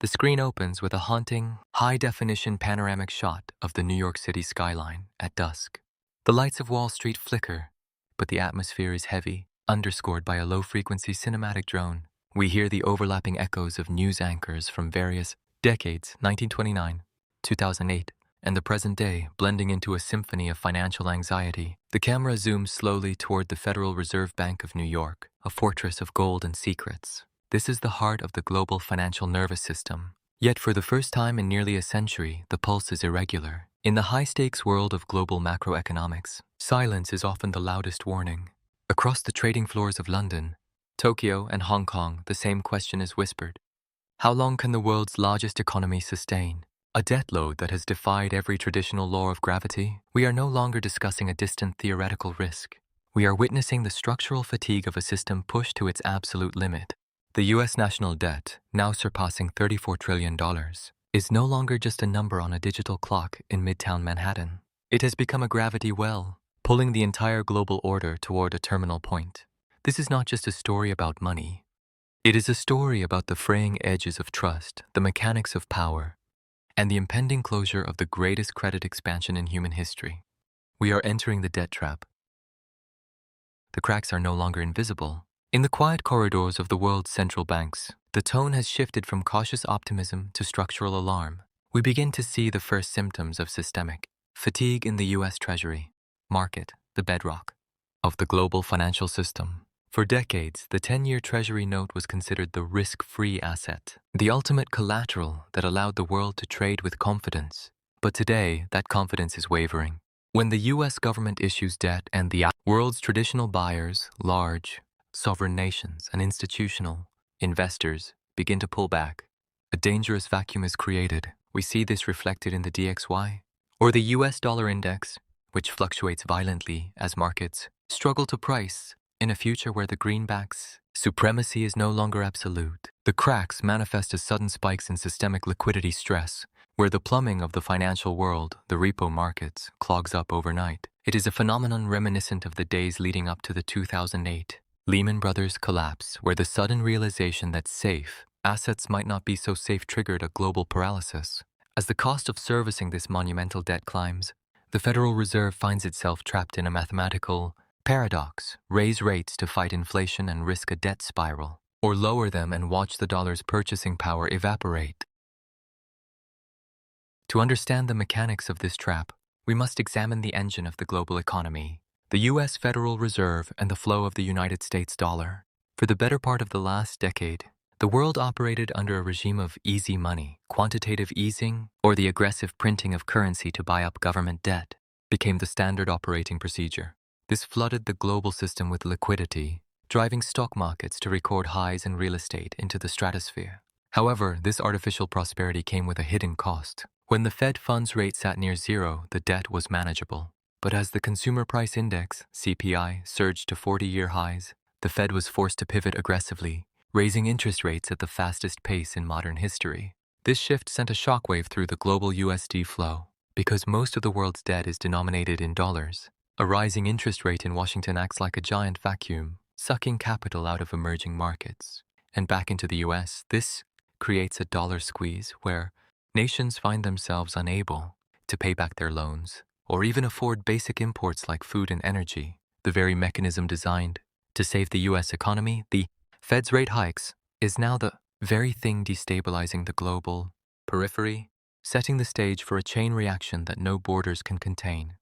The screen opens with a haunting, high-definition panoramic shot of the New York City skyline at dusk. The lights of Wall Street flicker, but the atmosphere is heavy, underscored by a low-frequency cinematic drone. We hear the overlapping echoes of news anchors from various decades, 1929, 2008, and the present day, blending into a symphony of financial anxiety. The camera zooms slowly toward the Federal Reserve Bank of New York, a fortress of gold and secrets. This is the heart of the global financial nervous system. Yet for the first time in nearly a century, the pulse is irregular. In the high-stakes world of global macroeconomics, silence is often the loudest warning. Across the trading floors of London, Tokyo, and Hong Kong, the same question is whispered. How long can the world's largest economy sustain a debt load that has defied every traditional law of gravity? We are no longer discussing a distant theoretical risk. We are witnessing the structural fatigue of a system pushed to its absolute limit. The U.S. national debt, now surpassing $34 trillion, is no longer just a number on a digital clock in Midtown Manhattan. It has become a gravity well, pulling the entire global order toward a terminal point. This is not just a story about money. It is a story about the fraying edges of trust, the mechanics of power, and the impending closure of the greatest credit expansion in human history. We are entering the debt trap. The cracks are no longer invisible. In the quiet corridors of the world's central banks, the tone has shifted from cautious optimism to structural alarm. We begin to see the first symptoms of systemic fatigue in the U.S. Treasury market, the bedrock of the global financial system. For decades, the 10-year Treasury note was considered the risk-free asset, the ultimate collateral that allowed the world to trade with confidence. But today, that confidence is wavering. When the U.S. government issues debt and the world's traditional buyers, large, sovereign nations, and institutional investors begin to pull back, a dangerous vacuum is created. We see this reflected in the DXY, or the US dollar index, which fluctuates violently as markets struggle to price in a future where the greenback's supremacy is no longer absolute. The cracks manifest as sudden spikes in systemic liquidity stress, where the plumbing of the financial world, the repo markets, clogs up overnight. It is a phenomenon reminiscent of the days leading up to the 2008 Lehman Brothers collapse, where the sudden realization that safe assets might not be so safe triggered a global paralysis. As the cost of servicing this monumental debt climbs, the Federal Reserve finds itself trapped in a mathematical paradox: raise rates to fight inflation and risk a debt spiral, or lower them and watch the dollar's purchasing power evaporate. To understand the mechanics of this trap, we must examine the engine of the global economy, the U.S. Federal Reserve, and the flow of the United States dollar. For the better part of the last decade, the world operated under a regime of easy money. Quantitative easing, or the aggressive printing of currency to buy up government debt, became the standard operating procedure. This flooded the global system with liquidity, driving stock markets to record highs and real estate into the stratosphere. However, this artificial prosperity came with a hidden cost. When the Fed funds rate sat near zero, the debt was manageable. But as the Consumer Price Index, CPI, surged to 40-year highs, the Fed was forced to pivot aggressively, raising interest rates at the fastest pace in modern history. This shift sent a shockwave through the global USD flow. Because most of the world's debt is denominated in dollars, a rising interest rate in Washington acts like a giant vacuum, sucking capital out of emerging markets and back into the US. This creates a dollar squeeze where nations find themselves unable to pay back their loans or even afford basic imports like food and energy. The very mechanism designed to save the U.S. economy, the Fed's rate hikes, is now the very thing destabilizing the global periphery, setting the stage for a chain reaction that no borders can contain.